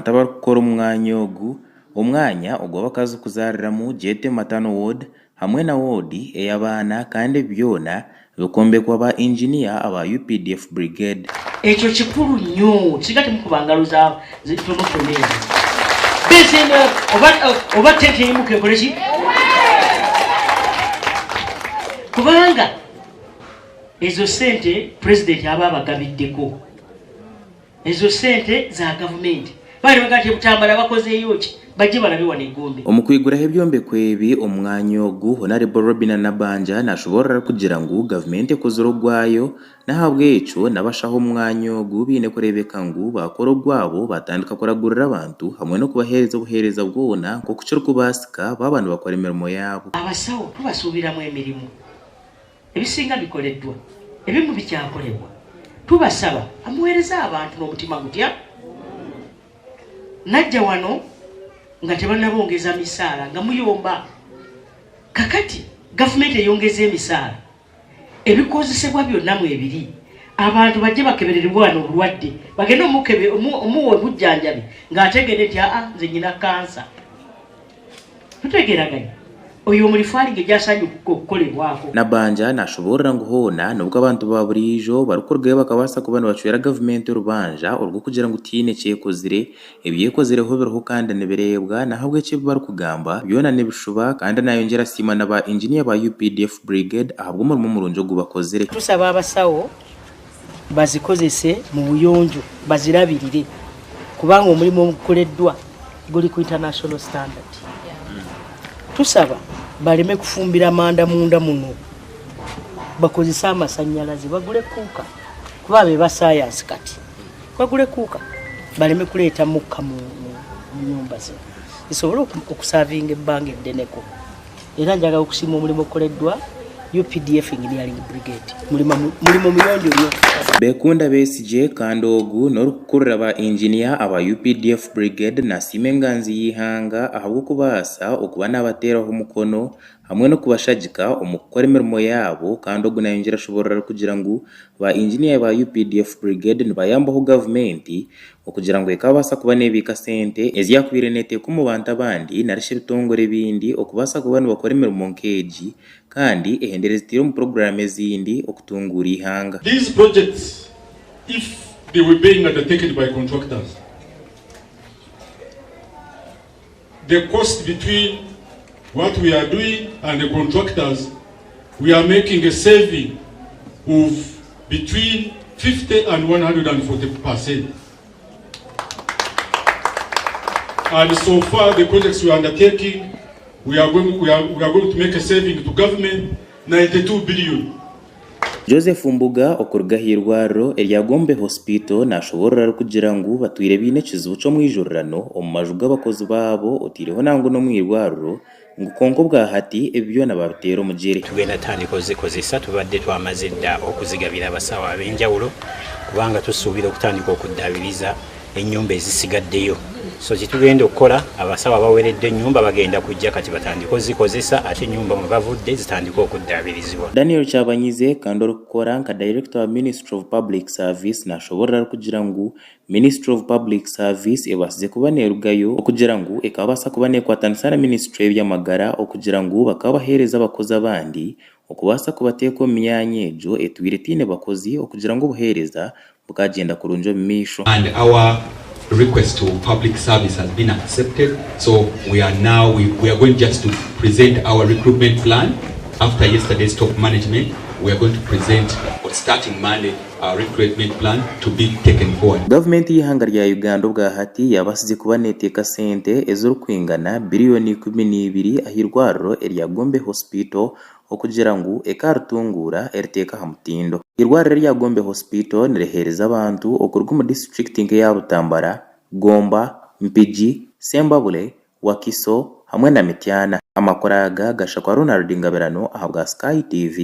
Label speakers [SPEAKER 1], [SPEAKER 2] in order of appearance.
[SPEAKER 1] abantu abakora umwanya ogu umwanya ogwo bakaza kuzariramu jete matano ward hamwe na ward ey'abaana kandi byona bikombekwa ba engineer aba UPDF brigade.
[SPEAKER 2] Ekyo kikulu nnyo kigati mukubangalo za zitonotonera besena oba tete muke koleki kubanga ezo sente president aba bagabiddeko ezo sente za government bali bagati butambala bakoze yoki bajje balabiwa negombe
[SPEAKER 1] omukwigura hebyombe kwebi omwanya ogu honorable Robina Nabanja nashobora kugira ngu government ekozira ogwayo nahabwe eco nabashaho omwanya ogu bine kurebeka ngu bakora ogwabo batandika kuragurira abantu hamwe no kubahereza obuhereza bwona nko kucira kubasika babantu bakora emirimo yabo.
[SPEAKER 2] Abasawo tubasubiramu emirimu ebisinga bikoleddwa ebimu bikyakolebwa tubasaba amuweereza abantu n'omutima gutya najja wano nga tebanabongeza misaala nga muyomba kakati government eyongeza emisaala ebikozesebwa byonna mu ebiri abantu bajje bakebererwa wano obulwadde bagende omuwe bujjanjabi ng'ategedde nti nze nyina kansa tutegeraganya oyo mulifaalinga ejyasanyu okukolebwako.
[SPEAKER 1] Nabanja nashobora ngu hoona nubwo abantu ba buriijo barukorwayo bakabasa kuba nibacwera gavumenti orubanja orwo kugira ngu tiine kyekozire ebyekozireho biriho kandi nibireebwa nahabwe eki barikugamba byona nibishuba kandi nayongera siima n'aba engineer ba UPDF brigade ahabwa omurimo omurungi ogu bakozire.
[SPEAKER 2] Tusaba abasawo bazikozese mu buyonjo bazirabirire kubanga omulimo ogukoleddwa guli ku international standard. Tusaba baleme kufumbira manda munda muno bakozesa amasannyalaze bagule kuuka kuba be ba science kati bagule kuuka baleme kuleeta mukka mu nyumba ze isobole okusavinga ebbanga eddeneko era njagala okusiima omulimu ogukoleddwa UPDF Engineering Brigade mulimo muyonjo nnyo
[SPEAKER 1] bekunda besije kandi ogu n'orukukurira ba engineer aba UPDF brigade nasiima enganzi y'ihanga ahabw'okubaasa okuba n'abateeraho omukono hamwe n'okubashagika omu kukora emirimo yaabo kandi ogu nayongera ashoborera kugira ngu ba engineer ba UPDF brigade nibayambaho gavumenti okugira ngu ekabaasa kuba nebiika sente ezyakwire neteeka omu bantu abandi narisha ebitongore ebindi okubaasa kuba nibakora emirimo nk'egi kandi ehendere zitiire omu program ezindi okutunguura ihanga.
[SPEAKER 3] These projects, if they were being undertaken by contractors, the cost between what we are doing and the contractors, we are making a saving of between 50 and 140%. And so far, the projects we are undertaking, we are going to make a saving to government 92 billion.
[SPEAKER 1] Joseph Mbuga okuruga hirwaro eryagombe hospital nashobora kugira ngu batwire bine kizibu cyo mwijurano omu maju g'abakozi babo otireho nango no mwirwaro ngo konko bwa hati ebyo nababitero mujere
[SPEAKER 4] tugenda tandiko zikozesa tubadde twamazidda okuzigabira abasawo ab'enjawulo kubanga tusuubira okutandika okuddabiriza ennyumba ezisigaddeyo so kitugenda okukola abasawo abaweredde ennyumba bagenda kujja kati batandika ozikozesa ate ennyumba mwe bavudde zitandika okuddabirizibwa.
[SPEAKER 1] Daniel Kyabanyize kandi olukukora nka director wa Ministry of Public Service nashobora kugira ngu Ministry of Public Service ebasize kuba nerugayo okugira ngu ekabasa kuba nekwatanisa na Ministry y'amagara okugira ngu bakabahereza abakozi abandi okubasa kubateeka omu myanya egyo etwire tiine bakozi okugira ngu obuhereza bukagenda kurunjo misho.
[SPEAKER 5] And our request to public service has been accepted, so we are going just to present our recruitment plan. After yesterday's top management, we are going to present starting Monday our recruitment plan to be taken forward.
[SPEAKER 1] Government y'ihanga rya Uganda bwa hati yabasize kuba neteka sente ez'urukwingana biliyoni 12 ahirwaro eryagombe hospital okugira ngu ekarutungura eriteka hamutindo. Irwariro rya Gombe hospital nirehereza abantu okurwa mu district nke ya Butambara, Gomba, Mpigi, Sembabule, Wakiso hamwe na Mityana. Amakoraga gashakwa Ronald Ngaberano ahabwa Sky TV.